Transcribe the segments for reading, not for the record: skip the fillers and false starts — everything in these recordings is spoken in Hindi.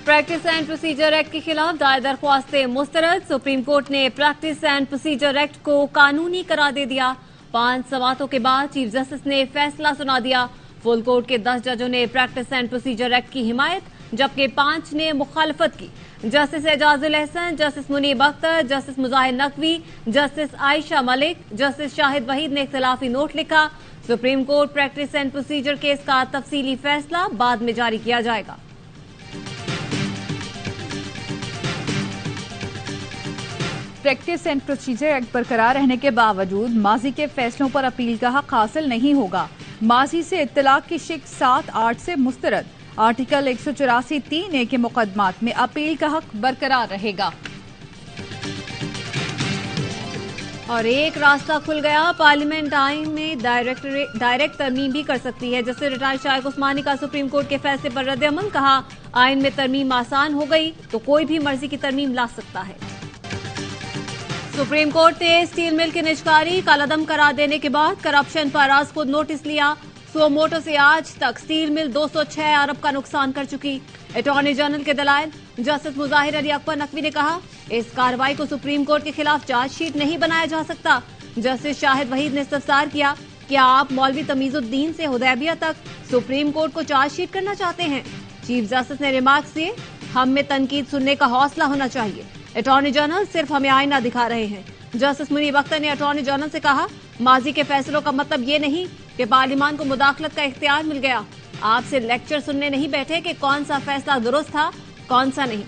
प्रैक्टिस एंड प्रोसीजर एक्ट के खिलाफ दायर दरख्वास्तें मुस्तरद। सुप्रीम कोर्ट ने प्रैक्टिस एंड प्रोसीजर एक्ट को कानूनी करार दे दिया। 5 समातों के बाद चीफ जस्टिस ने फैसला सुना दिया। फुल कोर्ट के 10 जजों ने प्रैक्टिस एंड प्रोसीजर एक्ट की हिमायत, जबकि 5 ने मुखालफत की। Justice Ejazul Ahsan, justice Munib Akhtar, justice Mazahir Naqvi, justice Ayesha Malik, justice Shahid Waheed ने इख्तिलाफी नोट लिखा। Supreme court practice and procedure case का तफसीली फैसला बाद में जारी किया जाएगा। प्रैक्टिस एंड प्रोसीजर एक्ट बरकरार रहने के बावजूद माजी के फैसलों पर अपील का हक हासिल नहीं होगा। माजी से इत्तलाक की शिक 7-8 से मुस्तरद। आर्टिकल 184(3)(a) के मुकदमात में अपील का हक बरकरार रहेगा। और एक रास्ता खुल गया, पार्लियामेंट आइन में डायरेक्ट तरमीम भी कर सकती है। जस्टिस रिटायर्ड शाइख उस्मानी का सुप्रीम कोर्ट के फैसले पर रद्द-ए-अमल, कहा आइन में तरमीम आसान हो गई तो कोई भी मर्जी की तरमीम ला सकता है। सुप्रीम कोर्ट ने स्टील मिल की निजकारी कालादम करार देने के बाद करप्शन पर आज खुद नोटिस लिया। सुओ मोटो से आज तक स्टील मिल 206 अरब का नुकसान कर चुकी। अटॉर्नी जनरल के दलाइल, जस्टिस मुजाहिर अली अकबर नकवी ने कहा इस कार्रवाई को सुप्रीम कोर्ट के खिलाफ चार्जशीट नहीं बनाया जा सकता। जस्टिस शाहिद वहीद ने इस्तफसार किया, क्या आप मौलवी तमीजुद्दीन से हुदैबिया तक सुप्रीम कोर्ट को चार्जशीट करना चाहते हैं? चीफ जस्टिस ने रिमार्क्स दिए, हम में तनकीद सुनने का हौसला होना चाहिए। अटॉर्नी जनरल सिर्फ हमें आईना दिखा रहे हैं। जस्टिस मुनीब अख्तर ने अटॉर्नी जनरल से कहा, माजी के फैसलों का मतलब ये नहीं कि पार्लियामान को मुदाखलत का इख्तियार मिल गया। आपसे लेक्चर सुनने नहीं बैठे कि कौन सा फैसला दुरुस्त था, कौन सा नहीं।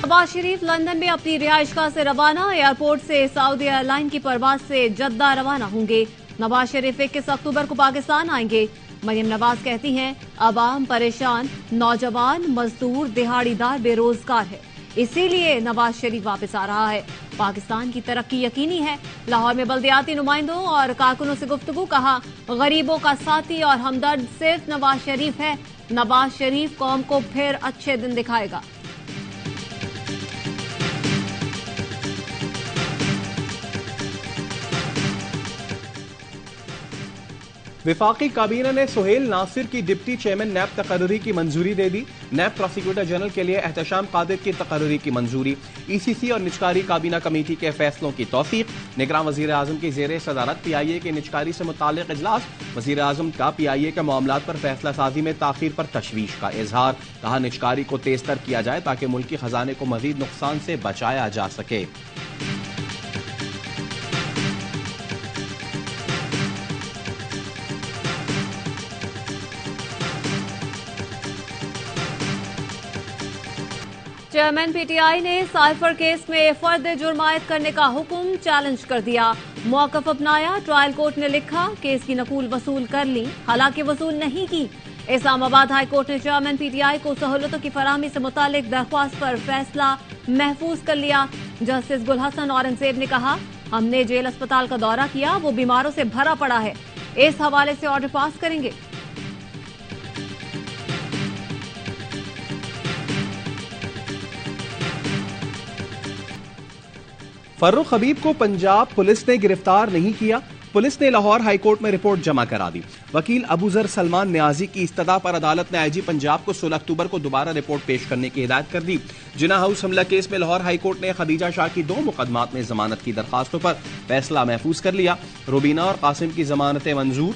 नवाज शरीफ लंदन में अपनी रिहाइशगाह से रवाना। एयरपोर्ट से सऊदी एयरलाइन की परवाज से जद्दा रवाना होंगे। नवाज शरीफ 21 अक्टूबर को पाकिस्तान आएंगे। मरियम नवाज कहती हैं, अवाम परेशान, नौजवान, मजदूर, दिहाड़ीदार बेरोजगार है, इसीलिए नवाज शरीफ वापस आ रहा है। पाकिस्तान की तरक्की यकीनी है। लाहौर में बल्दियाती नुमाइंदों और कारकुनों से गुफ्तगू, कहा गरीबों का साथी और हमदर्द सिर्फ नवाज शरीफ है। नवाज शरीफ कौम को फिर अच्छे दिन दिखाएगा। विफाकी काबीना ने सुहेल नासिर की डिप्टी चेयरमैन नैब तकर्री की मंजूरी दे दी। नैब प्रोसिक्यूटर जनरल के लिए एहतशाम कादिर की तकर्री की मंजूरी। ECC और निजकारी काबीना कमेटी के फैसलों की तौसीक। निगरान वजीर आजम की जेर सदारत PIA के निजकारी से मुताल्लिक इजलास। वजीर आजम का PIA के मामलात पर फैसला साजी में ताखीर पर तशवीश का इजहार। कहा निजकारी को तेजतर किया जाए ताकि मुल्की खजाने को मजीद नुकसान से बचाया जा सके। चेयरमैन PTI ने साइफर केस में फर्द जुर्म आयद करने का हुक्म चैलेंज कर दिया। मौकफ अपनाया। ट्रायल कोर्ट ने लिखा केस की नकूल वसूल कर ली, हालांकि वसूल नहीं की। इस्लामाबाद हाई कोर्ट ने चेयरमैन PTI को सहूलतों की फराहमी से मुतालिक दरख्वास्त पर फैसला महफूज कर लिया। जस्टिस गुल हसन औरंगजेब ने कहा, हमने जेल अस्पताल का दौरा किया, वो बीमारों से भरा पड़ा है, इस हवाले से ऑर्डर पास करेंगे। फर्रुख हबीब को पंजाब पुलिस ने गिरफ्तार नहीं किया। पुलिस ने लाहौर हाईकोर्ट में रिपोर्ट जमा करा दी। वकील अबूजर सलमान न्याजी की इस्तदा पर अदालत ने IG पंजाब को 16 अक्टूबर को दोबारा रिपोर्ट पेश करने की हिदायत कर दी। जिना हाउस हमला केस में लाहौर हाईकोर्ट ने खदीजा शाह की 2 मुकदमात में जमानत की दरखास्तों पर फैसला महफूज कर लिया। रुबीना और कासिम की जमानतें मंजूर।